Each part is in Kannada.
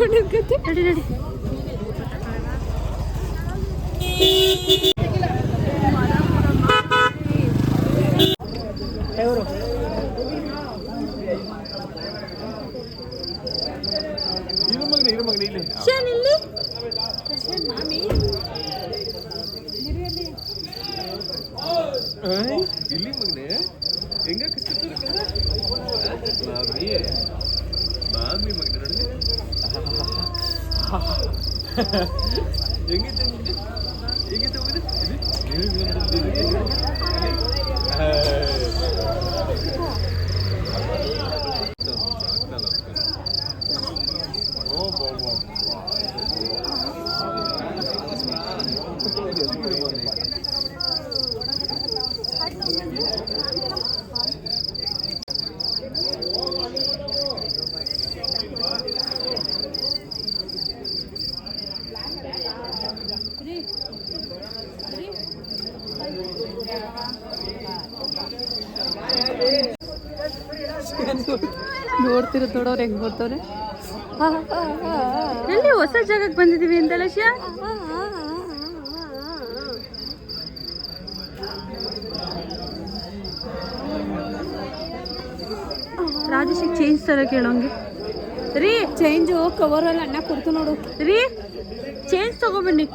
ನಡಿ ನಡಿ. ಇಲ್ಲಿ ಮಗನೆ ಹೆಂಗ ಮಾಮಿ ಮಗನೆ ನೋಡಿ ಹೆಂಗೈತೆ ಹೇಗೈತೆ ನೋಡ್ತಿರೋ ನೋಡೋರು ಹೆಂಗ್ ಬರ್ತಾವ್ರೆ. ಎಲ್ಲಿ ಹೊಸ ಜಾಗಕ್ಕೆ ಬಂದಿದೀವಿ ಅಂತಲ್ಲ ಶಿಯಾ. ರಾಜೇಶಿಗೆ ಚೇಂಜ್ ತರ ಕೇಳೋಂಗೆ ರೀ. ಚೇಂಜು ಕವರಲ್ಲಿ ಅಣ್ಣ ಕೊಡ್ತು ನೋಡು ರೀ. ಚೇಂಜ್ ತಗೊಬನ್ನಿ.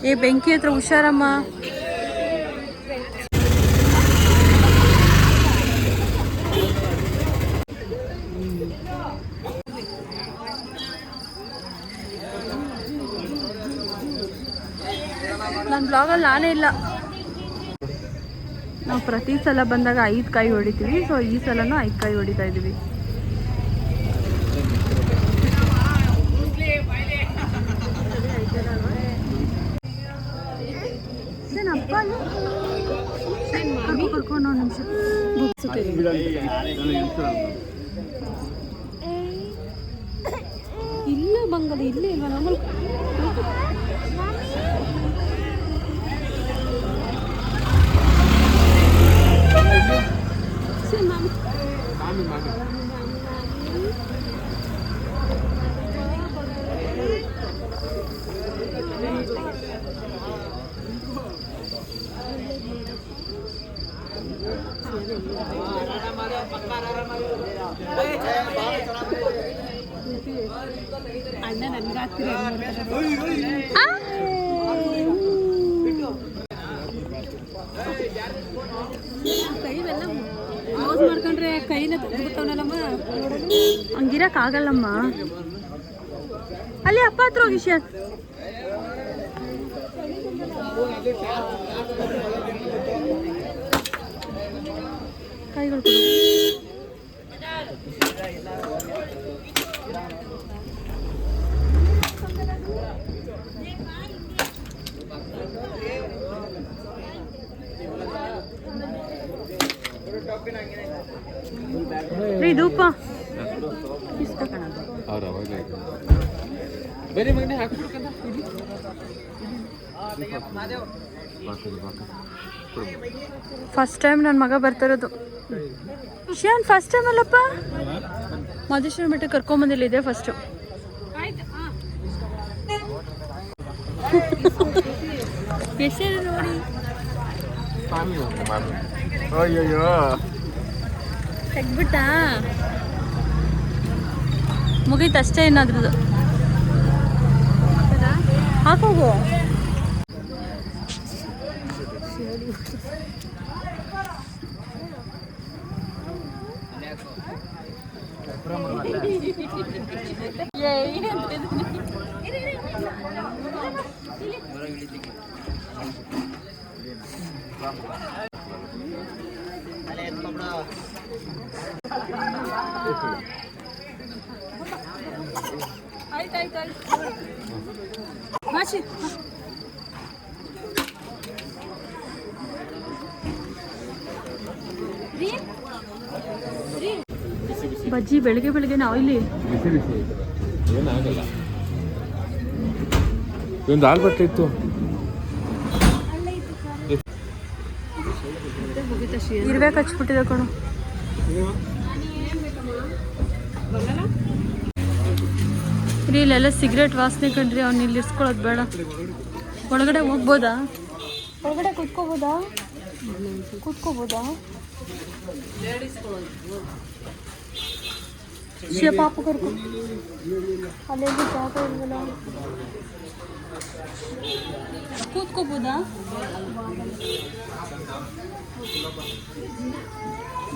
ಏ ಬೆಂಕಿ ಹತ್ರ ಹುಷಾರಮ್ಮ. ನನ್ನ ಬ್ಲಾಗಲ್ಲಿ ನಾನೇ ಇಲ್ಲ. ನಾವು ಪ್ರತಿ ಸಲ ಬಂದಾಗ 5 ಕಾಯಿ ಹೊಡಿತೀವಿ. ಸೊ ಈ ಸಲನೂ 5 ಕಾಯಿ ಹೊಡಿತಾ ಇದ್ದೀವಿ. ಕರ್ಕೊಂಡು ಒಂದು ನಿಮಿಷ ಇಲ್ಲ ಬಂಗದ ಇಲ್ಲೇ ಇಲ್ವಾ ನಮ್ಮ ಅಣ್ಣ ನನ್ಗೆ ಹಾಕ್ತೀರಿ ಕೈವೆಲ್ಲ ಕ್ಲೋಸ್ ಮಾಡ್ಕೊಂಡ್ರೆ ಕೈನ ತೆಗೆದುಬಿಡ್ತಾವನಲ್ಲಮ್ಮ. ಹಂಗಿರಕ್ಕಾಗಲ್ಲಮ್ಮ. ಅಲ್ಲಿ ಅಪ್ಪ ಹತ್ರ ಹೋಗಿ ಶಿಯಾ. ಕೈಗಳು ರೀ ಧೂಪ ಬೇರೆ ಮಗನೆ ಹಾಕ್ಬಿಡ್ಕಂತ. ಫಸ್ಟ್ ಟೈಮ್ ನನ್ನ ಮಗ ಬರ್ತಿರೋದು. ಶಿಯಾನ್ ಫಸ್ಟ್ ಟೈಮ್ ಅಲ್ಲಪ್ಪ. ಮಾದೇಶ್ವರ ಬೆಟ್ಟಕ್ಕೆ ಕರ್ಕೊಂಬಂದಿಲ್ಲ, ಇದೆ ಫಸ್ಟು. ಹೆಸರು ನೋಡಿ ತೆಗ್ಬಿಟ್ಟಾ ಮುಗೀತು ಅಷ್ಟೇ. ಏನಾದ್ರದ್ದು ಹಾಕೋಗು. ಬಜ್ಜಿ ಬೆಳಗ್ಗೆ ಬೆಳಗ್ಗೆ ನಾವು ಇಲ್ಲಿ ಬಿಸಿ ಬಿಸಿ ಏನಾಗಲ್ಲ. ಒಂದು ಹಾಲು ಬಟ್ಟೆ ಇತ್ತು. ಇರ್ಬೇಕು ಹಚ್ಬಿಟ್ಟಿದೆ ಕಣು. ರೀ ಇಲ್ಲೆಲ್ಲ ಸಿಗರೇಟ್ ವಾಸನೆ ಕಣ್ರಿ. ಅವ್ನು ಇಲ್ಲಿ ಇರ್ಸ್ಕೊಳ್ಳೋದು ಬೇಡ. ಒಳಗಡೆ ಹೋಗ್ಬೋದಾ? ಒಳಗಡೆ ಕೂತ್ಕೋಬೋದಾ? ಪಾಪ ಕರ್ಕೊ. ಅಲ್ಲೆಲ್ಲಿ ಜಾಗ ಇಲ್ವಲ್ಲ, ಕೂತ್ಕೋಬೋದಾ?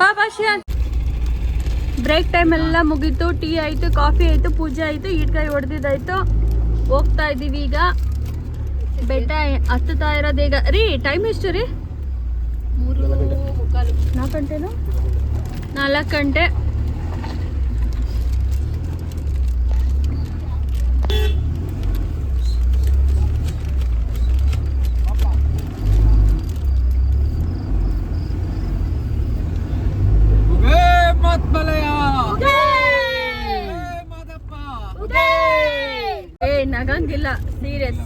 ಬಾಬಾ ಶಿಯಾನ್. ಬ್ರೇಕ್ ಟೈಮ್ ಎಲ್ಲ ಮುಗೀತು. ಟೀ ಆಯಿತು, ಕಾಫಿ ಆಯಿತು, ಪೂಜೆ ಆಯಿತು, ಈಟ್ಕಾಯಿ ಹೊಡೆದಿದ್ದಾಯ್ತು. ಹೋಗ್ತಾ ಇದ್ದೀವಿ ಈಗ. ಬೆಟ್ಟ ಹತ್ತುತ್ತಾ ಇರೋದು ಈಗ. ರೀ ಟೈಮ್ ಎಷ್ಟು ರೀ? 4 ಗಂಟೆನಾ? 4 ಗಂಟೆ. ನಗಂಗಿಲ್ಲ, ಸೀರಿಯಸ್.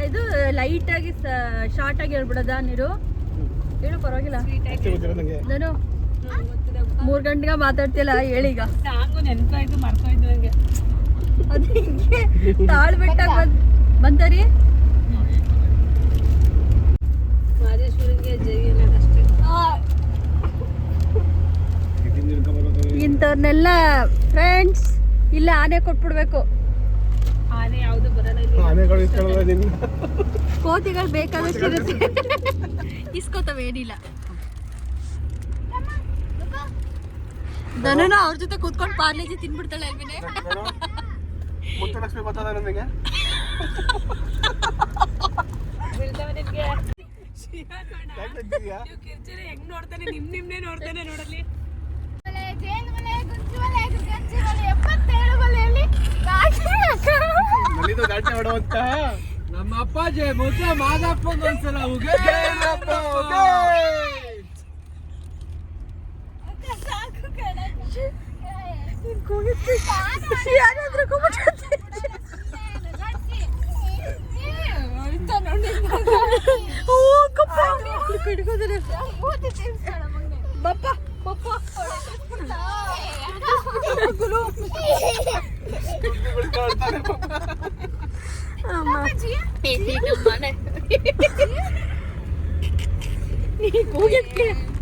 ಇದು ಲೈಟ್ ಆಗಿ ಶಾರ್ಟ್ ಆಗಿ ಹೇಳ್ಬಿಡದ ನೀರು. ಹೇಳು ಪರವಾಗಿಲ್ಲ. ನಾನು 3 ಗಂಟೆಗೆ ಮಾತಾಡ್ತಿಲ್ಲ, ಹೇಳೀಗ. ಅದಕ್ಕೆ ತಾಳ್ಬೆಟ್ಟ ಬಂತರಿ. ಇಂಥವ್ರನ್ನೆಲ್ಲ ಫ್ರೆಂಡ್ಸ್ ಇಲ್ಲ ಆನೆ ಕೊಟ್ಬಿಡ್ಬೇಕು. ಆನೆ ಯಾವ್ದು ಬರಲ್ಲ. ಕೋತಿಗಳು ಬೇಕಾದಷ್ಟು ಇರುತ್ತೆ, ಇಸ್ಕೋತವೆ, ಏನಿಲ್ಲ. ದನನ ಅವ್ರ ಜೊತೆ ಕೂತ್ಕೊಂಡು ಪಾರ್ಲೇಜಿ ತಿನ್ಬಿಡ್ತಾಳೆ ಅಲ್ವೇನೆ. ಹೆಂಗ್ ನೋಡ್ತಾನೆ, ನಿಮ್ನೆ ನೋಡ್ತಾನೆ ನೋಡಲಿ. ನಮ್ಮ ಅಪ್ಪಾಜಿ ಮೊದಲ ಮಾದಪ್ಪಂದು ಒಂದ್ಸಲ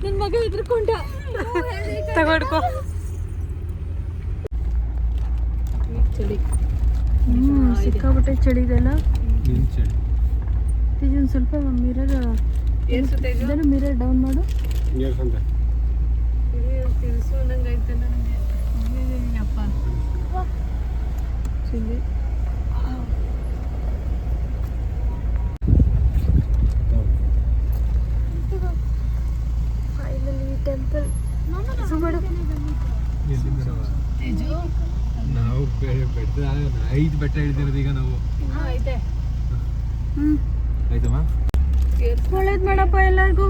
ನನ್ ಮಗ ಎದ್ರಕೊಂಡ. ತಗೊಡ್ಕೋ. ಸಿಕ್ಕಾಬಿಟ್ಟೆ ಚಳಿ ಇದೆಲ್ಲ. ಇದೊಂದು ಸ್ವಲ್ಪ ಮಿರರ್ ಡೌನ್ ಮಾಡು. Finally temple. ನಾವು ಬೆಟ್ಟ 5 ಬೆಟ್ಟ ಹಿಡಿದಿರೋದು ಈಗ ನಾವು. ಆಯ್ತಮ್ಮ, ಒಳ್ಳೇದ್ ಮಾಡಪ್ಪ ಎಲ್ಲರಿಗೂ.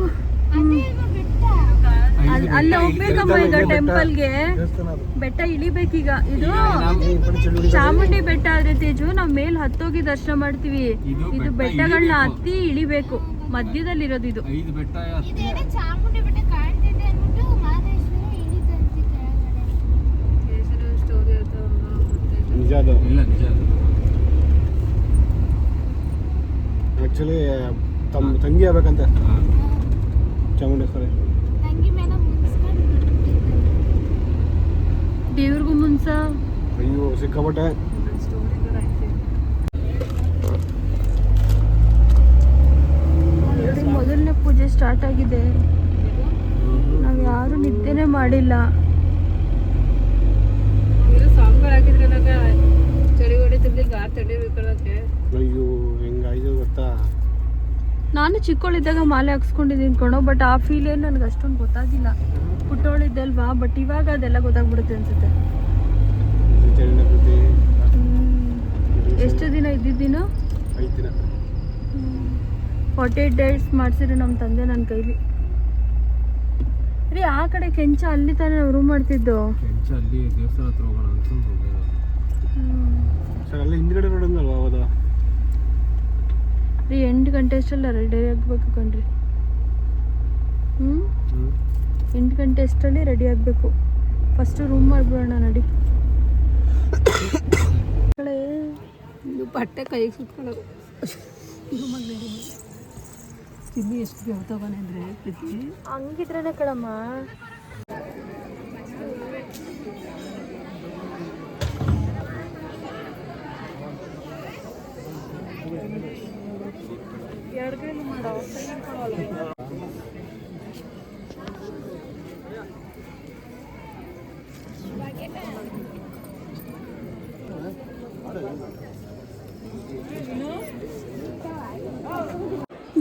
ಅಲ್ಲ ಹೋಗ್ಬೇಕಮ್ಮ ಈಗ ಟೆಂಪಲ್ಗೆ. ಬೆಟ್ಟ ಇಳಿಬೇಕೀಗ. ಇದು ಚಾಮುಂಡಿ ಬೆಟ್ಟ ಆದ್ರೆ ತೇಜು ನಾವ್ ಮೇಲ್ ಹತ್ತೋಗಿ ದರ್ಶನ ಮಾಡ್ತೀವಿ. ಇದು ಬೆಟ್ಟಗಳನ್ನ ಹತ್ತಿ ಇಳಿಬೇಕು. ಮಧ್ಯದಲ್ಲಿರೋದು ಇದು. 5 ಬೆಟ್ಟ. ಚಾಮುಂಡಿ ಬೆಟ್ಟ ಕಾಣ್ತಿದೆ ಅಂದ್ಬಿಟ್ಟು ಮಹದೇಶ್ವರ ಇಳಿದಂತೆ ಕೆಳಗಡೆ. ನಿಜ ಅದು. ಇಲ್ಲ ನಿಜ ಅದು. ಆಕ್ಚುಲಿ ತಮ್ಮ ತಂಗಿ ಆಗ್ಬೇಕಂತ ಚಾಮುಂಡೇಶ್ವರಿ. ತಂಗಿ ಮೇಲೆ ಮುಗಿಸ್ಕೊಂಡು ದೇವ್ರಿಗೂ ಮುನ್ಸ. ಅಯ್ಯೋ ಸಿಕ್ಕಾಪಟ್ಟೆ. ಮೊದಲನೇ ಪೂಜೆ ಸ್ಟಾರ್ಟ್ ಆಗಿದೆ. ನಾವ್ ಯಾರು ನಿದ್ದೆನೆ ಮಾಡಿಲ್ಲ. ಅಯ್ಯೋ ಹೆಂಗಾಯ್ತು ಗೊತ್ತಾ. ನಾನು ಚಿಕ್ಕವಳಿದ್ದಾಗ ಮಾಲೆ ಹಾಕ್ಸ್ಕೊಂಡಿದ್ದೀನಿ ಕಣೋ. ಬಟ್ ಆ ಫೀಲ್ ಏನು ನನಗೆ ಅಷ್ಟೊಂದು ಗೊತ್ತಾಗಿಲ್ಲ. ಪುಟ್ಟವಳಿದ್ದಲ್ವಾ. ಬಟ್ ಇವಾಗ ಅದೆಲ್ಲ ಗೊತ್ತಾಗ್ಬಿಡುತ್ತೆ ಅನ್ಸುತ್ತೆ. ಎಷ್ಟು ದಿನ ಇದ್ದಿದ್ದೀನೋ? 5 ದಿನ. 48 ಡೇಸ್ ಮಾಡಿಸಿದ್ರು ನಮ್ಮ ತಂದೆ ನನ್ನ ಕೈಲಿ. ರೀ ಆ ಕಡೆ ಕೆಂಚ ಅಲ್ಲಿ ತಾನೇ ನಾವು ರೂಮ್ ಮಾಡ್ತಿದ್ದು. ಕೆಂಚ ಅಲ್ಲಿ ದೇವಸ್ಥಾನ ಹತ್ರ ಹೋಗೋಣ ಅನ್ಕೊಂಡು ಸರ್ ಅಲ್ಲೇ ಹಿಂದ್ಗಡೆ ನೋಡಂಗಲ್ವಾ ಹೌದಾ? ರೀ 8 ಗಂಟೆ ಅಷ್ಟಲ್ಲ ರೆಡಿ ಆಗಬೇಕು ಕಣ್ರಿ. 8 ಗಂಟೆ ಅಷ್ಟರಲ್ಲಿ ರೆಡಿ ಆಗಬೇಕು. ಫಸ್ಟು ರೂಮ್ ಮಾಡಿಬಿಡೋಣ ನಡಿ. ಬಟ್ಟೆ ಕೈಗೆ ಸುಟ್ಕೊಳ್ಳೋದು ತಿಂದು ಎಷ್ಟು ಬೆವ್ತವನೆ ಅಂದರೆ ಪ್ರೀತಿ. ಹಂಗಿದ್ರೇನೆ ಕಣಮ್ಮ. ಎಡಗೈಲಿ ಮಾಡೋ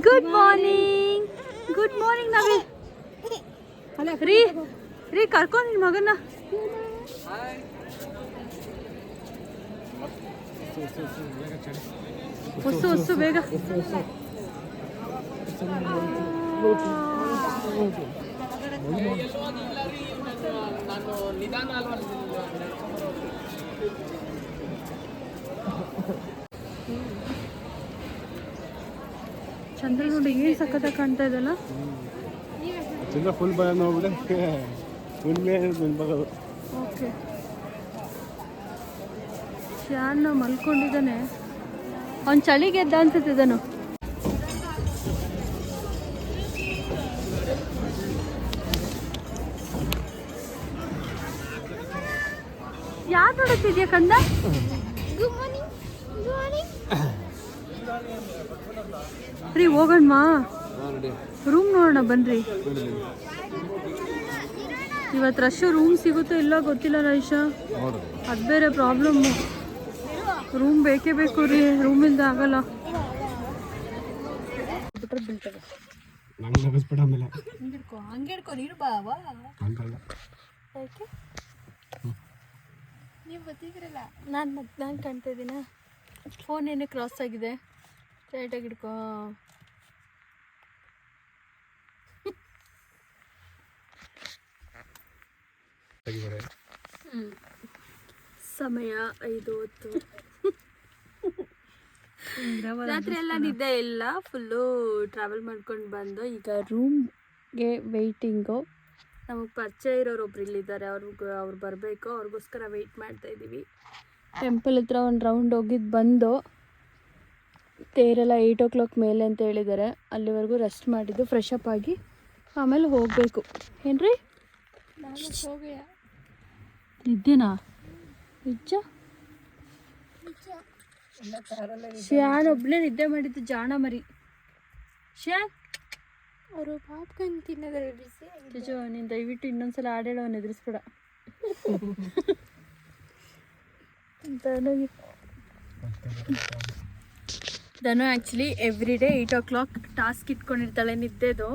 good morning. Good morning Naveen. ರೀ ರೀ ಕರ್ಕೊಂಡು ನಿನ್ನ ಮಗನ. ಹೊಸು ಬೇಗ. ಚಂದ್ರ ನೋಡಿ ಏನು ಸಖತ್ತಾಗಿ ಕಾಣ್ತಾ ಇದಲ್ಲ. ಚಂದ್ರ ಫುಲ್ ಭಯ ನೋಡ್ಬಿಟ್ಟೆ ಉಣ್ಮೆ ನೆನ್ಪಾಗೋದು. ಓಕೆ, ಶಾನ್ ಮಲ್ಕೊಂಡಿದ್ದಾನೆ. ಅವ್ನು ಚಳಿಗೆ ಎದ್ದ ಅನ್ಸುತ್ತಿದ್ದಾನು. ಯಾರು ನೋಡುತ್ತಿದ್ಯಾ ಕಂದ? Good morning. Good morning. ರೀ ಹೋಗೋಣ ರೂಮ್ ನೋಡೋಣ ಬನ್ರಿ. ಇವತ್ತು ರಶ್ ರೂಮ್ ಸಿಗುತ್ತೋ ಇಲ್ಲ ಗೊತ್ತಿಲ್ಲ ರೈಶ. ಅದು ಬೇರೆ ಪ್ರಾಬ್ಲಮ್ಮು. ರೂಮ್ ಬೇಕೇ ಬೇಕು ರೀ, ರೂಮ್ ಇಲ್ದ ಆಗಲ್ಲ. ನಂಗೆ ನಗಸ್ಬೇಡ ಆಮೇಲೆ. ಹಂಗಿಡ್ಕೊ ನೀನು ಬಾವಾ. ಹಂಗಲ್ಲ. ಯಾಕೆ ನೀವು ಗೊತ್ತಿದ್ರಲ್ಲ. ನಾನು ಕಾಣ್ತಾ ಇದ್ದೀನ. ಫೋನ್ ಏನೇ ಕ್ರಾಸ್ ಆಗಿದೆ. ಸ್ಟ್ರೈಟಾಗಿ ಹಿಡ್ಕೊ. ಸಮಯ 5:10. ರಾತ್ರಿ ಎಲ್ಲ ನಿದ್ದೆ ಇಲ್ಲ. ಫುಲ್ಲು ಟ್ರಾವೆಲ್ ಮಾಡ್ಕೊಂಡು ಬಂದು ಈಗ ರೂಮ್ಗೆ ವೆಯ್ಟಿಂಗು. ನಮಗೆ ಪರಿಚಯ ಇರೋರು ಒಬ್ರು ಇಲ್ಲಿದ್ದಾರೆ. ಅವ್ರು ಬರಬೇಕು. ಅವ್ರಿಗೋಸ್ಕರ ವೆಯ್ಟ್ ಮಾಡ್ತಾ ಇದ್ದೀವಿ. ಟೆಂಪಲ್ ಹತ್ರ ಒಂದು ರೌಂಡ್ ಹೋಗಿದ್ದು ಬಂದು ತೇರೆಲ್ಲ 8 o'clock ಮೇಲೆ ಅಂತ ಹೇಳಿದ್ದಾರೆ. ಅಲ್ಲಿವರೆಗೂ ರೆಸ್ಟ್ ಮಾಡಿದ್ದು ಫ್ರೆಶ್ ಅಪ್ ಆಗಿ ಆಮೇಲೆ ಹೋಗಬೇಕು. ಏನ್ರಿ ನಾನು ಹೋಗಿಯ ನಿದ್ದೆನಾ? ನಿಜ ಶ್ಯಾನ್ ಒಬ್ಬನೇ ನಿದ್ದೆ ಮಾಡಿದ್ದು. ಜಾಣ ಮರಿ ಶ್ಯಾನ್. ಅವರು ಪಾಪ್ಕಾರ್ನ್ ತಿನ್ನೋದ್ರಲ್ಲಿ ಬಿಸಿ. ಚುಚು ನೀನು ದಯವಿಟ್ಟು ಇನ್ನೊಂದ್ಸಲ ಆಡೇಳೋ ಅವನು ಎದುರಿಸ್ಬೇಡ. ಧನು actually every day 8 o'clock task ಇಟ್ಕೊಂಡಿರ್ತಾಳೆ ನಿದ್ದೆದು.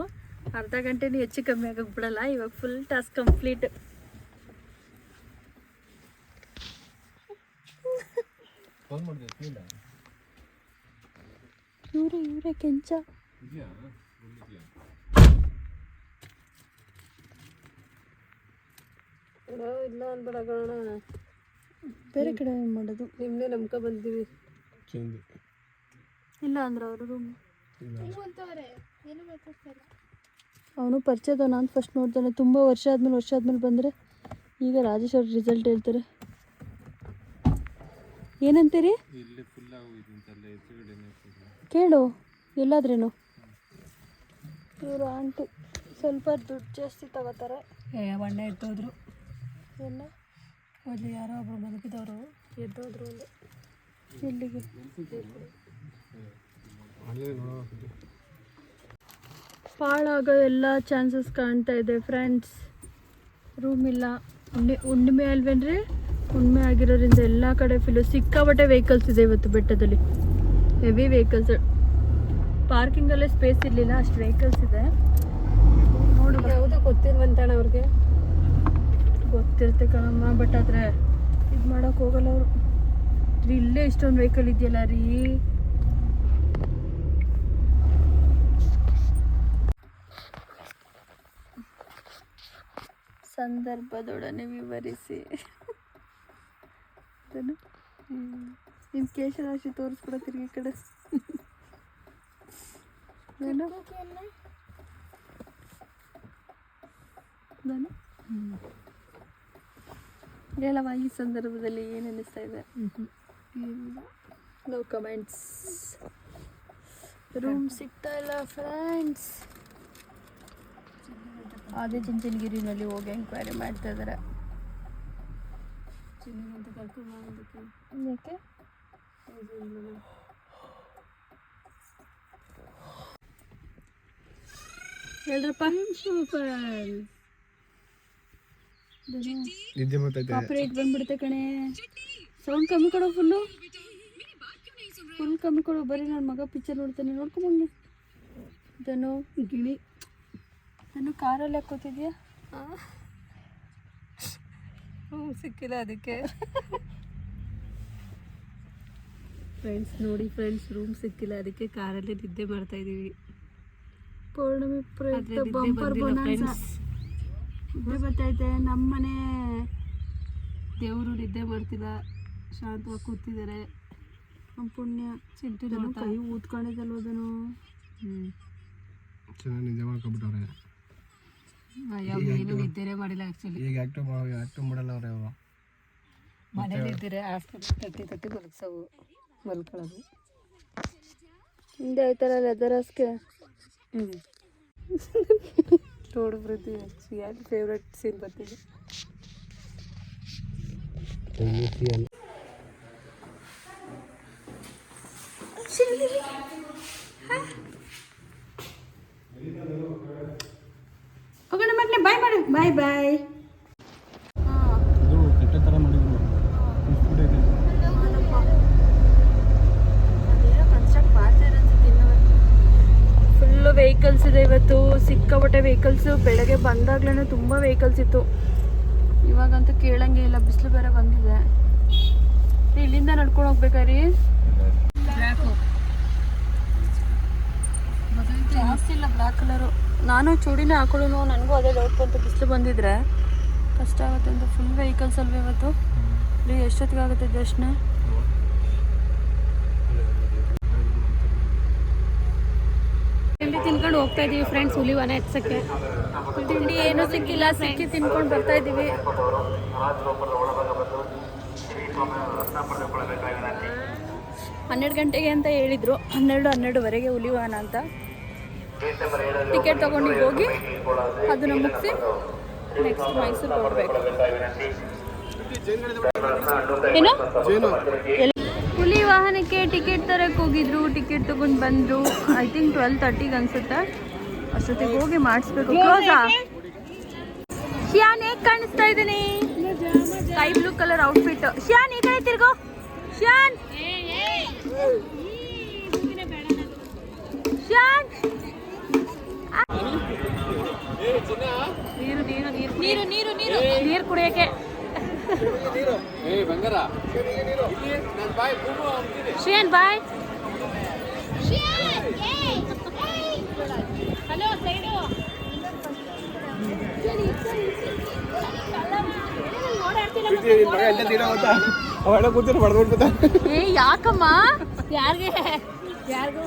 ಅರ್ಧ ಗಂಟೆನೂ ಹೆಚ್ಚು ಕಮ್ಮಿ ಆಗಕ್ಕೆ ಬಿಡಲ್ಲ. ಇವಾಗ ಫುಲ್ ಟಾಸ್ಕ್ ಕಂಪ್ಲೀಟ್. ಇವರೇ ಕೆಂಚ. ಇಲ್ಲ ಅನ್ಬೇಡ ಕಣ, ಬೇರೆ ಕಡೆ ಏನು ಮಾಡೋದು? ನಿಮ್ಮನ್ನೇ ನಂಬ್ಕೊ ಬಂದೀವಿ. ಇಲ್ಲ ಅಂದ್ರೆ ಅವರು ರೂಮ್ ಅಂತವ್ರೆ ಏನು ಮಾತಾಡ್ತಾರೆ. ಅವನು ಪರಿಚಯದ. ನಾನು ಫಸ್ಟ್ ನೋಡ್ತಾನೆ ತುಂಬ ವರ್ಷ ಆದ್ಮೇಲೆ ಬಂದರೆ. ಈಗ ರಾಜೇಶ್ ಅವ್ರ ರಿಸಲ್ಟ್ ಹೇಳ್ತಾರೆ. ಏನಂತೀರಿ? ಕೇಳು ಎಲ್ಲಾದ್ರೇನು. ಇವರು ಆಂಟಿ ಸ್ವಲ್ಪ ದುಡ್ಡು ಜಾಸ್ತಿ ತಗೋತಾರೆ. ಒಳ್ಳೆ ಎದ್ದೋದ್ರು. ಎಲ್ಲ ಅಲ್ಲಿ ಯಾರೋ ಒಬ್ರು ಬದುಕಿದವರು ಎದ್ದೋದ್ರು. ಇಲ್ಲಿಗೆ ಪಾಳಾಗೋ ಎಲ್ಲ ಚಾನ್ಸಸ್ ಕಾಣ್ತಾ ಇದೆ ಫ್ರೆಂಡ್ಸ್. ರೂಮ್ ಇಲ್ಲ. ಹುಣ್ಣಿಮೆ ಅಲ್ವೇನ್ರಿ? ಹುಣ್ಣಿಮೆ ಆಗಿರೋದ್ರಿಂದ ಎಲ್ಲ ಕಡೆ ಫುಲ್ಲು ಸಿಕ್ಕಾಪಟ್ಟೆ ವೆಹಿಕಲ್ಸ್ ಇದೆ ಇವತ್ತು ಬೆಟ್ಟದಲ್ಲಿ. Heavy vehicles. ಪಾರ್ಕಿಂಗಲ್ಲೇ ಸ್ಪೇಸ್ ಇರಲಿಲ್ಲ, ಅಷ್ಟು ವೆಹಿಕಲ್ಸ್ ಇದೆ. ನೋಡಿ ಯಾವುದೋ ಗೊತ್ತಿಲ್ವಂತಾಳೆ ಅವ್ರಿಗೆ. ಗೊತ್ತಿರುತ್ತೆ ಕಣಮ್ಮ, ಬಟ್ ಆದರೆ ಇದು ಮಾಡೋಕೆ ಹೋಗಲ್ಲ ಅವರು. ಇಲ್ಲೇ ಇಷ್ಟೊಂದು ವೆಹಿಕಲ್ ಇದೆಯಲ್ಲ ರೀ. ಸಂದರ್ಭದೊಡನೆ ವಿವರಿಸಿ. ನಿಮ್ಮ ಕೇಶರಾಶಿ ತೋರಿಸ್ಬಿಡ ತಿರ್ಗಿ ಈ ಕಡೆ ನಾನು ನಾನು ಹೇಳವ ಈ ಸಂದರ್ಭದಲ್ಲಿ ಏನು ಅನ್ನಿಸ್ತಾ ಇದೆ? No comments. ರೂಮ್ ಸಿಗ್ತಾ ಇಲ್ಲ ಫ್ರೆಂಡ್ಸ್. ಅದೇ ಚುಂಚನಗಿರಿನಲ್ಲಿ ಹೋಗಿ ಎಂಕ್ವೈರಿ ಮಾಡ್ತಾ ಇದ್ದಾರೆ. ಯಾಕೆ ಹೇಳ್ರಪ್ಪ. ನಿದ್ದೆ ಬರ್ತೈತೆ. ಕಾಪರೇಟ್ ಬಂದ್ಬಿಡುತ್ತೆ ಕಣೆ. ಸೌಂಡ್ ಕಮ್ಮಿ ಕೊಡೋ, ಫುಲ್ ಕಮ್ಮಿ ಕೊಡೋ. ಬರೀ ನನ್ನ ಮಗ ಪಿಕ್ಚರ್ ನೋಡ್ತಾನೆ, ನೋಡ್ಕೊಂಬಂದು. ಧನು ಗಿಣಿ, ಧನು ಕಾರಲ್ಲಿ ಹಾಕೋತಿದ್ಯಾ? ಸಿಕ್ಕಿಲ್ಲ ಅದಕ್ಕೆ. ಫ್ರೆಂಡ್ಸ್ ನೋಡಿ ಫ್ರೆಂಡ್ಸ್, ರೂಮ್ ಸಿಕ್ಕಿಲ್ಲ ಅದಕ್ಕೆ ಕಾರಲ್ಲಿ ನಿದ್ದೆ ಮಾಡ್ತಾ ಇದ್ದೀವಿ. ಪೌರ್ಣಮಿ ಪ್ರಯುಕ್ತ ಬಂಪರ್ ಬೋನಸ್ ನಿದ್ದೆ ಬರ್ತೈತೆ. ನಮ್ಮನೆ ದೇವರು ನಿದ್ದೆ ಮಾಡ್ತಿಲ್ಲ, ಶಾಂತವಾಗಿ ಕೂತಿದ್ದಾರೆ. ನಮ್ಮ ಪುಣ್ಯ ಚಿಂಟು ಕೈ ಊದ್ಕೊಂಡಿದ್ದಲ್ವದನು. ಚೆನ್ನಾಗಿ ನಿದ್ದೆ ಮಾಡ್ಕೊಬಿಟ್ಟವ್ರೆ. ಏನು ನಿದ್ದೆನೇ ಮಾಡಿಲ್ಲ ಆ್ಯಕ್ಚುಲಿ. ಈಗ ಆ್ಯಕ್ಟಿವ್ ಮಾಡಲ್ಲ ಅವ್ರೆ ಅವರು. ಮನೇಲಿ ಇದ್ದರೆ ಹಾಸ್ಪಿಟ್ಲ್ ತಟ್ಟಿ ಮಲಗ್ಸವು, ಮಲ್ಕೊಳ್ಳೋದು. ಹಿಂದೆ ಆಯ್ತಲ್ಲ ಲೆದರ್ ಹಾಸ್ಗೆ. ನೋಡು ಪ್ರತಿ ಯಾರು ಫೇವ್ರೆಟ್ ಸೀನ್ ಬರ್ತಿದೆ. ಹೋಗೋಣ ಮಕ್ಕಳೇ, ಬಾಯ್ ಮಾಡು. ಬಾಯ್ ಬಾಯ್. ಇದು ಕೆಟ್ಟ ಥರ ಮಾಡಿದ್ರು. ಫುಲ್ಲು ವೆಹಿಕಲ್ಸ್ ಇದೆ ಇವತ್ತು, ಸಿಕ್ಕಾಪಟ್ಟೆ ವೆಹಿಕಲ್ಸು. ಬೆಳಗ್ಗೆ ಬಂದಾಗ್ಲೇ ತುಂಬ ವೆಹಿಕಲ್ಸ್ ಇತ್ತು. ಇವಾಗಂತೂ ಕೇಳಂಗೆ ಇಲ್ಲ, ಬಿಸಿಲು ಬೇರೆ ಬಂದಿದೆ. ಇಲ್ಲಿಂದ ನಡ್ಕೊಂಡು ಹೋಗ್ಬೇಕಾರಿ. ಜಾಸ್ತಿ ಇಲ್ಲ ಬ್ಲ್ಯಾಕ್ ಕಲರು. ನಾನು ಚೂಡಿನೇ ಹಾಕೊಳ್ಳೋನು, ನನಗೂ ಅದೇ ಡೌಟ್ ಬಂತು. ಬಿಸಿಲು ಬಂದಿದ್ರೆ ಕಷ್ಟ ಆಗುತ್ತೆ ಅಂತ. ಫುಲ್ ವೆಹಿಕಲ್ಸ್ ಅಲ್ವ ಇವತ್ತು. ಇಲ್ಲಿ ಎಷ್ಟೊತ್ತಿಗೆ ಆಗುತ್ತೆ ದರ್ಶನ? ತಿಂಡಿ ತಿನ್ಕೊಂಡು ಹೋಗ್ತಾ ಇದೀವಿ ಫ್ರೆಂಡ್ಸ್, ಹುಲಿವನ ಎತ್ಸಕ್ಕೆ. ತಿಂಡಿ ಏನೂ ಸಿಕ್ಕಿಲ್ಲ, ಸಿಕ್ಕಿ ತಿನ್ಕೊಂಡು ಬರ್ತಾ ಇದ್ದೀವಿ. ಹನ್ನೆರಡು ಗಂಟೆಗೆ ಅಂತ ಹೇಳಿದ್ರು, 12:30ವರೆಗೆ ಹುಲಿವಾನ ಅಂತ. ಟಿಕೆಟ್ ತಗೊಂಡು ಹೋಗಿ ಅದನ್ನು ಮುಗಿಸಿ ನೆಕ್ಸ್ಟ್ ಮೈಸೂರಿಗೆ ಹೋಗ್ಬೇಕು. ಏನು ಹುಲಿ ವಾಹನಕ್ಕೆ ಟಿಕೆಟ್ ತರಕ್ಕೆ ಹೋಗಿದ್ರು. ಟಿಕೆಟ್ ತಗೊಂಡು ಬಂದರು. ಐ ಥಿಂಕ್ 12:30 ಅನ್ಸುತ್ತೆ. ಅಷ್ಟೊತ್ತಿಗೆ ಹೋಗಿ ಮಾಡಿಸ್ಬೇಕು. ಕ್ಲೋಸಾ? ಶಿಯಾನ್ ಹೇಗೆ ಕಾಣಿಸ್ತಾ ಇದ್ದೀನಿ? Sky blue colour outfit. ಶಿಯಾನ್ ಈ ಕಡೆ ತಿರ್ಗೋ. ಶಿಯಾನ್ ಶಿಯಾನ್ ನೀರು ನೀರು ನೀರು ನೀರು ನೀರು ನೀರು ನೀರು ಕುಡಿಯೋಕ್ಕೆ. ಶಿಯಾನ್ ಬಾಯ್. Hello side. ಏ ಯಾಕಮ್ಮ? ಯಾರಿಗೆ ಯಾರಿಗೂ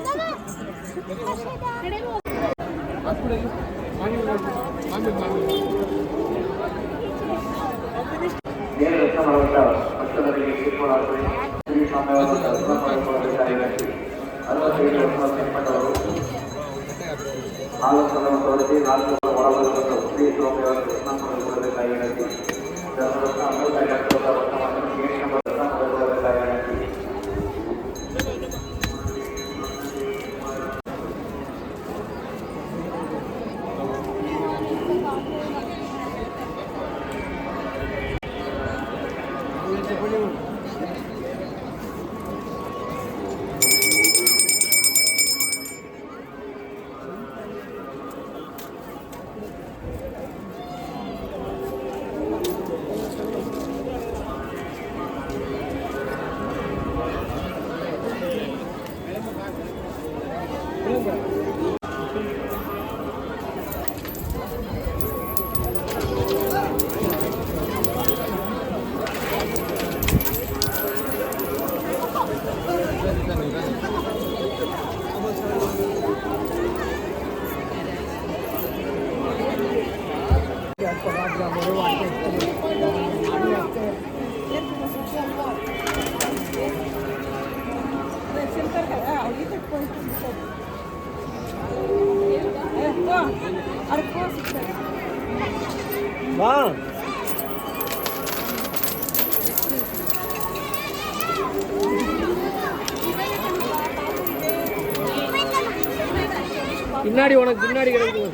பின்னாடி உனக்கு பின்னாடி கிடக்கு.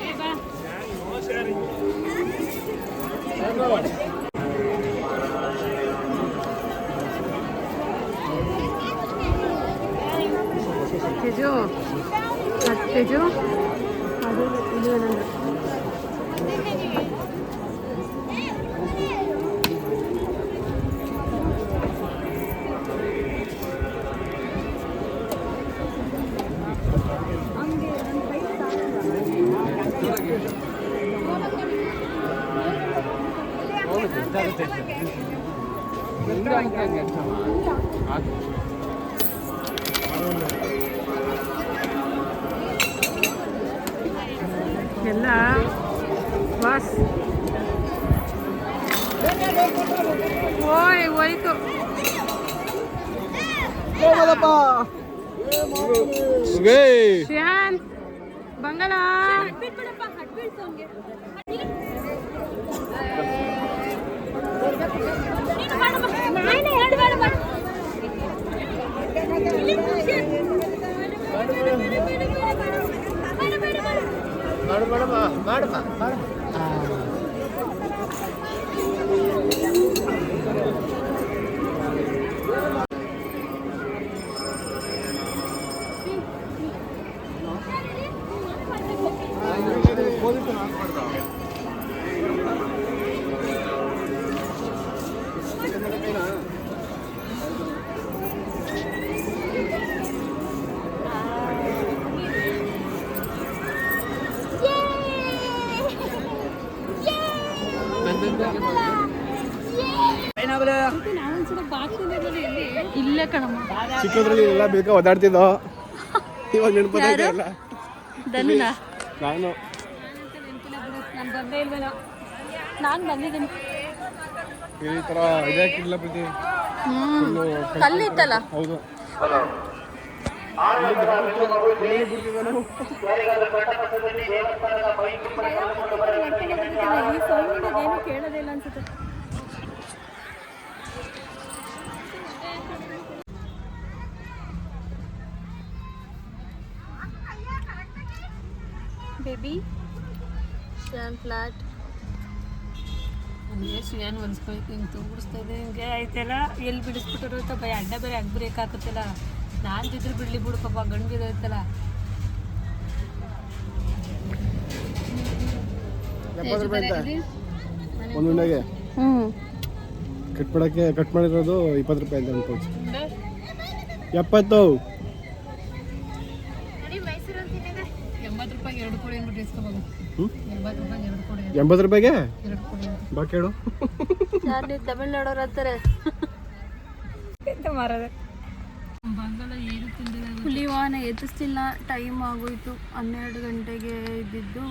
ತೇಜು ತೇಜು ಅದು ಇದು ನಂದು ಎಲ್ಲ ಬಸ್ ಓಯ್ ಹೋಯ್ತು ಶ್ಯಾನ್ ಬಂಗಾಳ ಇಲ್ಲೇ ಕಣಮ್ಮ ಚಿಕ್ಕದ್ರಲ್ಲಿ ಎಲ್ಲ ಬೇಕಾ ಓದಾಡ್ತಿದ್ದೋ ಇವಾಗ ನೆನಪದ ಇಲ್ಲ ಧನುನ ನಾನು ನಾನು ಬಂದೇ ಇಲ್ವೇನೋ ನಾನು ಬಂದಿದ್ದೀನಿ ಈ ಥರ ಇದಾಕಿಲ್ಲ ಪ್ರತಿ ಕಲ್ಲಿತ್ತಲ್ಲ ಹೌದು ಈ ಸೌಂಡ್ ಏನು ಕೇಳೋದಿಲ್ಲ ಅನ್ಸುತ್ತೆ ಬೇಬಿ ಸ್ಟ್ಯಾನ್ ಫ್ಲಾಟ್ ನನಗೆ ಏನು ಒನ್ಸ್ಕೊಯ್ತು ಹಿಂಗೆ ತೂಗಿಸ್ತಾ ಇದೆ ಹಿಂಗೆ ಆಯ್ತಲ್ಲ ಎಲ್ಲಿ ಬಿಡಿಸ್ಬಿಟ್ಟರು ಅಂತ ಭಯ ಅಡ್ಡ ಬೇರೆ ಹಂಗೆ ಬ್ರೇಕ್ ಹಾಕುತ್ತಲ್ಲ ನಾನು ಜಿದ್ರೆ ಬಿಡ್ಲಿ ಬಿಡು ಪಾಪ ಗಂಡಿರೋಯ್ತಲ್ಲ ಒಂದು ಉಂಡೆಗೆ ಕಟ್ ಮಾಡಿರೋದು 20 ರೂಪಾಯಿ ಅಂತ ಅನ್ಕೋச்சு 70 80 ರೂಪಾಯಿಗೆ 2 ಕೋಳಿ ಅಂದ್ಬಿಟ್ಟು ಇಸ್ಕೋಬೋದು 80 ರೂಪಾಯಿಗೆ 2 ಕೋಳಿ 80 ರೂಪಾಯಿಗೆ 2 ಕೋಳಿ ಬಾ ಕೇಳು ಯಾರು ನೀವು ತಮಿಳ್ನಾಡೋರು ಅಂತಾರೆ ಎಂತ ಮಾರದ ಬಂಗಾಳ ಏನು ತಿಂದಿಲ್ಲ ಹುಲಿವಾನ ಎತ್ತಿಸ್ತಿಲ್ಲ ಟೈಮ್ ಆಗೋಯ್ತು 12 ಗಂಟೆಗೆ ಇದ್ದಿದ್ದು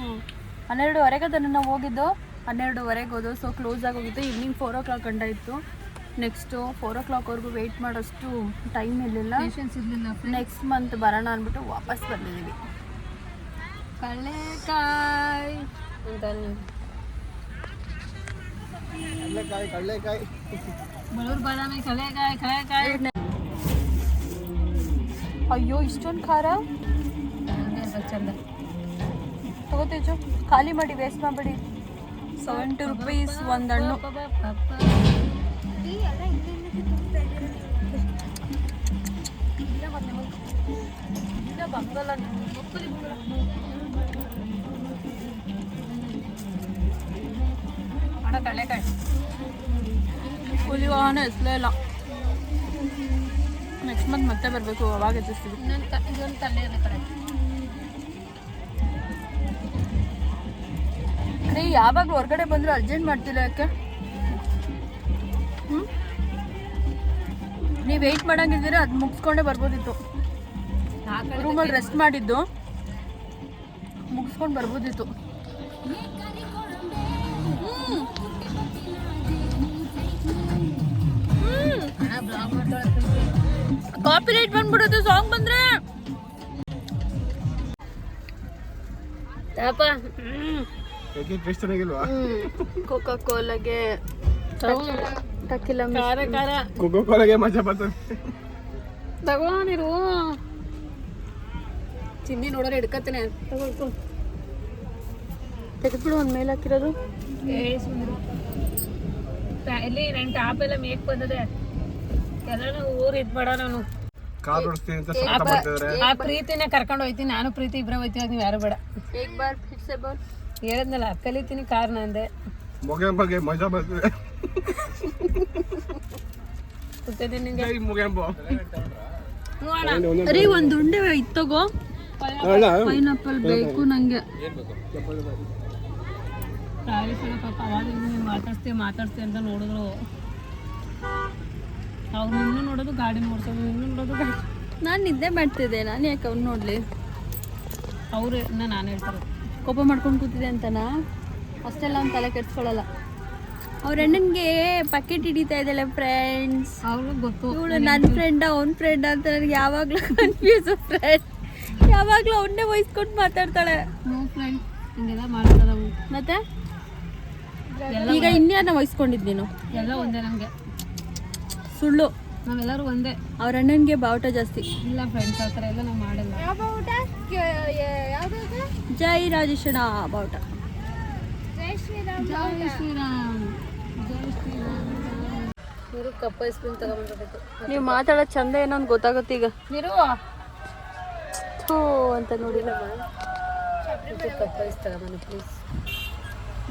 12:15 ಅದನ್ನು ನಾವು ಹೋಗಿದ್ದು 12:15 ಹೋದೋ ಸೊ ಕ್ಲೋಸ್ ಆಗೋಗಿತ್ತು ಈವ್ನಿಂಗ್ 4 o'clock ಗಂಟ ಇತ್ತು ನೆಕ್ಸ್ಟು 4 o'clockವರೆಗೂ ವೆಯ್ಟ್ ಮಾಡೋಷ್ಟು ಟೈಮ್ ಇರಲಿಲ್ಲ ಪೇಷನ್ಸ್ ಇರಲಿಲ್ಲ ನೆಕ್ಸ್ಟ್ ಮಂತ್ ಬರೋಣ ಅಂದ್ಬಿಟ್ಟು ವಾಪಸ್ ಬಂದಿದ್ದೀವಿ ಕಳ್ಳೆಕಾಯಿ ಅಂತ ಕಡಲೆಕಾಯಿ ಬಡವ್ರ ಬಾದಾಮಿ ಕಳ್ಳೆಕಾಯಿ ಅಯ್ಯೋ ಇಷ್ಟೊಂದು ಖಾರ ಚಂದ ತಗೋತೇಜು ಖಾಲಿ ಮಾಡಿ ವೇಸ್ಟ್ ಮಾಡಬೇಡಿ 70 ರೂಪೀಸ್ ಒಂದು ಹಣ್ಣು ಕಳ್ಳೆಕಾಯಿ ಹುಲಿ ವಾಹನ ಎಸ್ಲೇ ಇಲ್ಲ ನೆಕ್ಸ್ಟ್ ಮಂತ್ ಮತ್ತೆ ಬರಬೇಕು ಅವಾಗ ಎತ್ತಿಸ್ತೀವಿ ಇದೊಂದು ತಲೆ ಇದೆ ಕಡೆ ರೀ ಯಾವಾಗ ಹೊರಗಡೆ ಬಂದರೂ ಅರ್ಜೆಂಟ್ ಮಾಡ್ತಿಲ್ಲ ಯಾಕೆ ನೀವು ವೆಯ್ಟ್ ಮಾಡಂಗಿದ್ದೀರ ಅದು ಮುಗಿಸ್ಕೊಂಡೇ ಬರ್ಬೋದಿತ್ತು ರೂಮಲ್ಲಿ ರೆಸ್ಟ್ ಮಾಡಿದ್ದು ಮುಗಿಸ್ಕೊಂಡು ಬರ್ಬೋದಿತ್ತು ಕಾಪಿರೈಟ್ ಬಂದ್ಬಿಡುತ್ತೆ ಸಾಂಗ್ ಬಂದ್ರೆ ಟೇಸ್ಟ್ ಚೆನ್ನಾಗಿಲ್ವಾ ಕೋಕಾ ಕೋಲಾಗೆ ಟಕಿಲ ಖಾರ ಖಾರ ಕೋಕೋ ಕೋಲಾಗೆ ಮಜಾ ಬರ್ತದೆ ತಗೊಂಡಿರು ಚಿನ್ನಿ ನೋಡೋರೆ ಹಿಡ್ಕತ್ತೇನೆ ತೆಗೆದ್ಬಿಡು ಒಂದ್ ಮೇಲೆ ಹಾಕಿರೋದು. ಇಲ್ಲಿ ನನ್ನ ಟಾಪ್ ಎಲ್ಲ ಮೇಕ್ ಬಂದದೆ ಎಲ್ಲ ಊರ್ ಇದ್ ಮಾಡ ನಾನು ಕಾರ್ ಓಡಿಸ್ತೀನಿ ಅಂತ ಶಬ್ದ ಮಾಡ್ತಿದಾರೆ. ಆ ಪ್ರೀತಿನ ಕರ್ಕೊಂಡು ಹೋಯ್ತೀನಿ, ನಾನು ಪ್ರೀತಿ ಇಬ್ಬರ ಹೋಯ್ತೀವಿ, ನೀವು ಯಾರು ಬೇಡ. ಏಕ್ ಬಾರ್ ಫಿರ್ ಸೆ ಬೋಲ್. ಹೇಳದ್ನಲ್ಲ ಕಲಿತೀನಿ ಕಾರ್ನ ಅಂದೆ. ಮೊಗೆಂಬಗೆ ಮಜಾ ಬರ್ತದೆ. ಗೊತ್ತಿದೆ ನಿಂಗೆ. ಜೈ ಮೊಗೆಂಬ. ರೀ ಒಂದ್ ಉಂಡೆ ಇತ್ತಗೋ. ಪೈನಾಪಲ್ ಬೇಕು ನಂಗೆ. ಪಾಪ ಅವಾಗ ನೀನು ಮಾತಾಡ್ಸ್ತೀವಿ ಅಂತ ನೋಡಿದ್ರು. ಅವ್ರು ಇನ್ನೂ ನೋಡೋದು ಗಾಡಿ ನೋಡ್ಸೋದು, ಇನ್ನೂ ನೋಡೋದು ಗಾಡಿ. ನಾನು ನಿದ್ದೆ ಮಾಡ್ತಿದ್ದೆ, ನಾನು ಯಾಕೆ ಅವ್ನು ನೋಡ್ಲಿ? ಅವ್ರು ನಾನು ಹೇಳ್ತಾರೆ ಕೋಪ ಮಾಡ್ಕೊಂಡು ಕೂತಿದೆ ಅಂತನಾ? ಅಷ್ಟೆಲ್ಲ ಅವ್ನು ತಲೆ ಕೆಡ್ಸ್ಕೊಳ್ಳಲ್ಲ. ಅವ್ರ ಅಣ್ಣನ್ಗೆ ಪಕೆಟ್ ಹಿಡಿತಾ ಇದ್ದಾಳೆ ಫ್ರೆಂಡ್ಸ್. ಅವ್ರಿಗೆ ಗೊತ್ತು ಇವಳು ನನ್ನ ಫ್ರೆಂಡ್ ಅವ್ನ ಫ್ರೆಂಡ್ ಅಂತ ನನಗೆ ಯಾವಾಗಲೂ ಕನ್ಫ್ಯೂಸ್. ಫ್ರೆಂಡ್ ಯಾವಾಗಲೂ ಅವನ್ನೇ ವಹಿಸ್ಕೊಂಡು ಮಾತಾಡ್ತಾಳೆ. ನೋ ಫ್ರೆಂಡ್ ಹಿಂಗೆಲ್ಲ ಮಾಡ್ತಾರೆ ಅವು. ಮತ್ತೆ ಈಗ ಇನ್ಯಾರನ್ನ ವಹಿಸ್ಕೊಂಡಿದ್ ನೀನು? ಎಲ್ಲ ಒಂದೇ ನಮಗೆ, ಸುಳ್ಳು. ನಾವೆಲ್ಲರೂ ಒಂದೇ. ಅವ್ರ ಅಣ್ಣನಿಗೆ ಬಾವುಟ ಜಾಸ್ತಿ. ಇಲ್ಲ ಫ್ರೆಂಡ್ಸ್ ಆ ಥರ ಎಲ್ಲ ನಾವು ಮಾಡಿಲ್ಲ. ಜೈ ರಾಜೇಶಣ್ಣ ಬಾವುಟ. ಜೈ ಶ್ರೀರಾಮ್. ಜೈ ಶ್ರೀರಾಮ್, ಜೈ ಶ್ರೀರಾಮ್. ನೀರು ಕಪ್ ಐಸ್ ಕ್ರೀಮ್ ತಗೊಂಡ್ಬರ್ಬೇಕು. ನೀವು ಮಾತಾಡೋ ಚಂದ ಏನೋ ಅಂತ ಗೊತ್ತಾಗುತ್ತೆ ಈಗ. ನೀರು ಥೂ ಅಂತ ನೋಡಿಲ್ಲ. ಕಪ್ ಐಸ್ ತಗೊಂಬನ್ನಿ ಪ್ಲೀಸ್.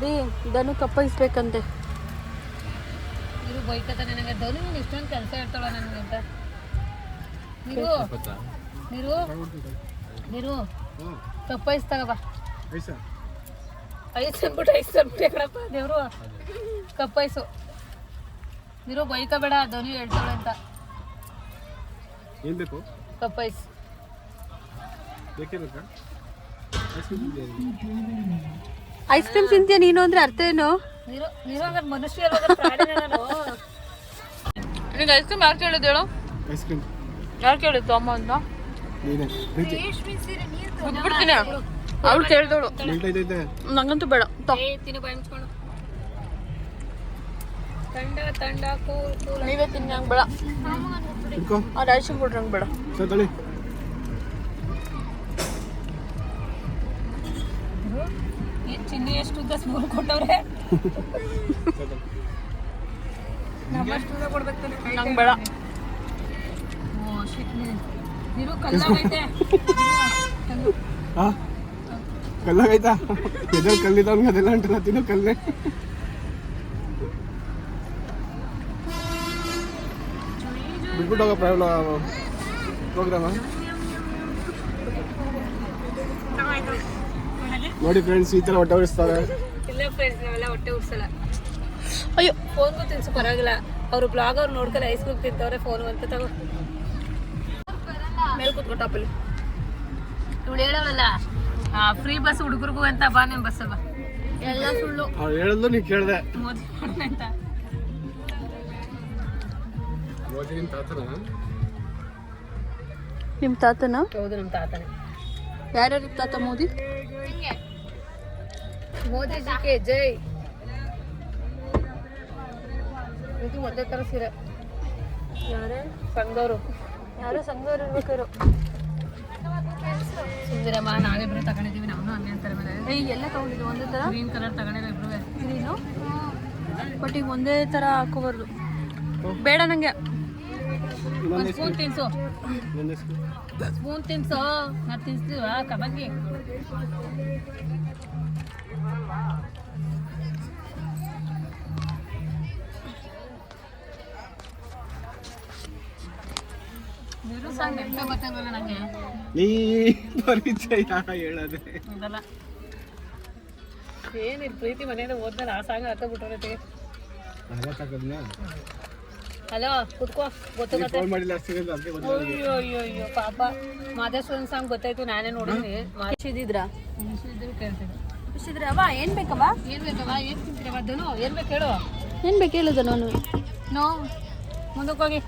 ರೀ ಇದನ್ನು ಕಪ್ಪಿಸ್ಬೇಕಂತೆ. ನೀರು ಬೈಕತ್ತ ನನಗೆ ಧನು ಇಷ್ಟೊಂದು ಕೆಲಸ ಇರ್ತಾಳ ನನಗೆ ಅಂತ. ನೀರು ನೀರು ನೀರು ಕಪ್ ಐಸ್ ತಗೋಬಾ. ಐಸ್ ಅಂದ್ಬಿಟ್ಟು ಕಣಪ್ಪ ದೇವ್ರು. Cup ice. ನೀರು ಬೈಕಬೇಡ, ಧನು ಹೇಳ್ತಾಳೆ ಅಂತ. ಏನ್ ಬೇಕು? ಕಪ್ ಐಸ್ ಬೇಕೇ ಬೇಕಾ? ಐಸ್ ಕ್ರೀಮ್ ತಿಂತೀಯ ನೀನು ಅಂದ್ರೆ ಅರ್ಥ ಏನು? ನೀರು ನೀರು ಹಂಗಾರೆ ಮನುಷ್ಯ ಅಲ್ವಾ ಪ್ರಾಣಿನ ನಾನು. ನಿನಗೆ ಐಸ್ ಕ್ರೀಮ್ ಯಾರು ಕೇಳಿದ್ದು ಹೇಳು? ಐಸ್ ಕ್ರೀಮ್ ಯಾರು ಕೇಳಿದ್ದು ಅಮ್ಮ ಅಂತ? ನೀನೆ ಪ್ರೀತಿ. ಬಿಟ್ಬಿಡ್ತೀನಿ. ಅವ್ಳು ಕೇಳಿದವಳು. ನಿಲ್ತೈತೈತೆ. ನಂಗಂತೂ ಬೇಡ. ತಿನ್ನು ಬಾಯಿ ಮುಚ್ಕೊಂಡು. ತಂಡ ತಂಡ ಕೂಲ್ ಕೂಲ್. ನೀವೇ ತಿನ್ನಿ, ಹಂಗೆ ಬೇಡ. ಇಟ್ಕೋ. ಅವ್ರು ಐಸ್ ಕ್ರೀಮ್ ಕೊಡ್ರಿ, ಹಂಗೆ ಬೇಡ. ತಳಿ. ಚಿನ್ನಿ ಎಷ್ಟು ಉದ್ದ ಸ್ಪೂನ್ ಕೊಟ್ಟವ್ರೆ. ನಮ್ಮಷ್ಟು ಉದ್ದ ಕೊಡ್ಬೇಕು ತಾನೆ. ನಂಗೆ ಬೇಡ. ಓ ಶಿಟ್. ನೀರು ಕಲ್ಲಾಗೈತೆ. ಹಾ ಕಲ್ಲಾಗೈತಾ? ಎದ್ರಲ್ಲಿ ಕಲ್ಲಿದ್ದವ್ನಿಗೆ ಅದೆಲ್ಲ ಅಂಟಲ್ಲ, ತಿನ್ನೋ ಕಲ್ಲೇ. ಬಿಟ್ಬಿಟ್ಟು ಹೋಗೋ ಪ್ರೋಗ್ರಾಮ ನೋಡಿ ಫ್ರೆಂಡ್ಸ್, ಈ ಥರ ಹೊಟ್ಟೆ ಉರಿಸ್ತಾರೆ. ಇಲ್ಲ ಫ್ರೆಂಡ್ಸ್, ನಾವೆಲ್ಲ ಹೊಟ್ಟೆ ಉಡ್ಸಲ್ಲ. ಅಯ್ಯೋ ಫೋನ್ಗೂ ತಿನ್ಸು ಪರವಾಗಿಲ್ಲ. ಅವರು ಬ್ಲಾಗ್ ಅವ್ರು ನೋಡ್ಕೊಂಡು ಐಸ್ ಕ್ರೀಮ್ ತಿಂತವ್ರೆ. ಫೋನ್ ಅಂತ ತಗೋ ಮೇಲೆ ಕೂತ್ಕೊ ಟಾಪಲ್ಲಿ. ಇವಳು ಹೇಳೋವಲ್ಲ ಫ್ರೀ ಬಸ್ ಹುಡುಗರಿಗೂ ಅಂತ. ಬಾ ನಿಮ್ಮ ಬಸ್ಸಲ್ಲಿ ಬಾ. ಎಲ್ಲ ಸುಳ್ಳು. ಅವ್ರು ಹೇಳೋದು ನೀನು ಕೇಳಿದೆ. ಮೋದಿ ಮಾಡೋಣ ಅಂತ. ಮೋದಿ ನಿಮ್ಮ ತಾತನ? ನಿಮ್ಮ ತಾತನ? ಹೌದು, ನಮ್ಮ ತಾತನೇ. ಯಾರ್ಯಾರು ತಾತ ಮೋದಿ? ಮೋದಿಜಿಗೆ ಜೈ. ಇದು ಒಂದೇ ಥರ ಸೀರೆ. ಯಾರೇ ಸಂಘದವರು. ಯಾರೋ ಸಂಘದವ್ರು ಇರ್ಬೇಕಾರು. ಸುಂದರಮ್ಮ ನಾವಿಬ್ರು ತಗೊಂಡಿದ್ದೀವಿ. ನಾವು ಹಂಗೆ ಅಂತಾರೆ ಮೇಲೆ. ಎಲ್ಲ ತಗೊಂಡಿದ್ದು ಒಂದೇ ಥರ ಗ್ರೀನ್ ಕಲರ್ ತಗೊಂಡಿರೋ ಇಬ್ರು. ಗ್ರೀನು. ಬಟ್ ಈಗ ಒಂದೇ ಥರ ಹಾಕೋಬಾರ್ದು. ಬೇಡ ನನಗೆ. ಒಂದು ಸ್ಪೂನ್ ತಿನ್ಸು. ಒಂದೇ ಸ್ಪೂನ್ ತಿನ್ಸು. ನಾವು ತಿನ್ಸ್ತೀವ ಕಬಾಬ್ಗೆ. ನೀರು ಸಾಂಗ್ ನೆನಪೇ ಬರ್ತಾಯಿಲ್ಲ ನನಗೆ. ನೀ ಪರಿಚಯ ಹೇಳೋದೆ ಅದಲ್ಲ ಏನಿಲ್ಲ. ಪ್ರೀತಿ ಮನೆಯಿಂದ ಹೋದ್ಮೇಲೆ ಆ ಸಾಂಗ್ ಅರ್ಥ ಬಿಟ್ಟೋರೈತೆ. ಹಲೋ ಕುತ್ಕೋ. ಗೊತ್ತಾಗತ್ತೆ. ಫೋನ್ ಮಾಡಿಲ್ಲ ಅಷ್ಟಿಗೆ ಅದಕ್ಕೆ ಗೊತ್ತಾಗ. ಅಯ್ಯೋ ಅಯ್ಯೋ ಅಯ್ಯೋ ಪಾಪ. ಮಾದೇಶ್ವರನ್ ಸಾಂಗ್ ಗೊತ್ತಾಯ್ತು, ನಾನೇ ನೋಡಿದ್ನಿ. ಖುಷಿದಿದ್ರಾ? ಇದ್ರು ಕೇಳ್ತಿದ್ದೆ. ಖುಷಿದ್ರವ? ಏನು ಬೇಕವ? ಏನು ಬೇಕವ? ಏನು ತಿಂತೀರವ? ಧನು ಏನು ಬೇಕು ಹೇಳು. ಏನು ಬೇಕು ಹೇಳುದ? ನಾನು ನೋ ಮುಂದಕ್ಕೆ ಹೋಗಿ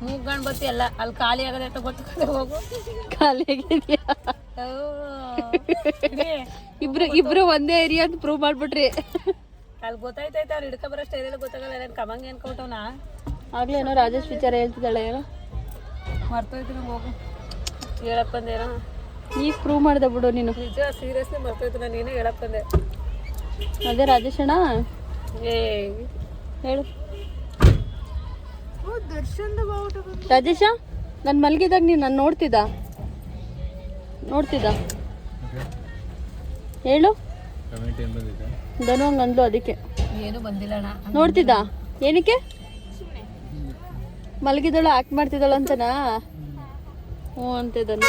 ಮೂಗ್ಗಂಡು ಬತ್ತಿ ಎಲ್ಲ ಅಲ್ಲಿ ಖಾಲಿ ಆಗದೆ ಅಂತ ಗೊತ್ತಾಗದೆ ಹೋಗು. ಖಾಲಿ ಆಗಿದೆಯಾ? ಇಬ್ರು ಒಂದೇ ಏರಿಯಾ ಅಂತ ಪ್ರೂವ್ ಮಾಡ್ಬಿಟ್ರಿ. ಅಲ್ಲಿ ಗೊತ್ತಾಯ್ತೈತೆ. ಅವ್ರು ಹಿಡ್ಕೊ ಬರೋ ಸ್ಟೈಲೆಲ್ಲ ಗೊತ್ತಾಗಲ್ಲ. ನಾನು ಕಮಂಗೆ ಅನ್ಕೊಟ್ಟವನ. ಆಗ್ಲೇ ಏನೋ ರಾಜೇಶ್ ವಿಚಾರ ಹೇಳ್ತಿದ್ದಾಳೆ ಏನೋ. ಮರ್ತೋಯ್ತು ನಂಗೆ ಹೋಗು ಹೇಳಕ್ ಬಂದೇನೋ ಈಗ ಪ್ರೂವ್ ಮಾಡ್ದೆ ಬಿಡು ನೀನು. ನಿಜ ಸೀರಿಯಸ್ಲಿ ಮರ್ತೋಯ್ತು ನಾನು ಏನೋ ಹೇಳಕ್ ಬಂದೆ. ಅದೇ ರಾಜೇಶಣ್ಣ ಏ ಹೇಳು. ರಾಜೇಶ ನಾನು ಮಲಗಿದಾಗ ನೀನು ನಾನು ನೋಡ್ತಿದ್ದ ಹೇಳು. ಕಮೆಂಟ್ ಏನು ಬಂದಿದೆ? ಧನು ಹಂಗೆ ಅಂದ್ಲು ಅದಕ್ಕೆ ಏನು ಬಂದಿಲ್ಲ ಅಣ್ಣ. ನೋಡ್ತಿದ್ದ. ಏನಕ್ಕೆ ಮಲಗಿದಳು ಆಕ್ಟ್ ಮಾಡ್ತಿದ್ದಳು ಅಂತನಾ? ಹ್ಞೂ ಅಂತಿದ್ದಾನೆ.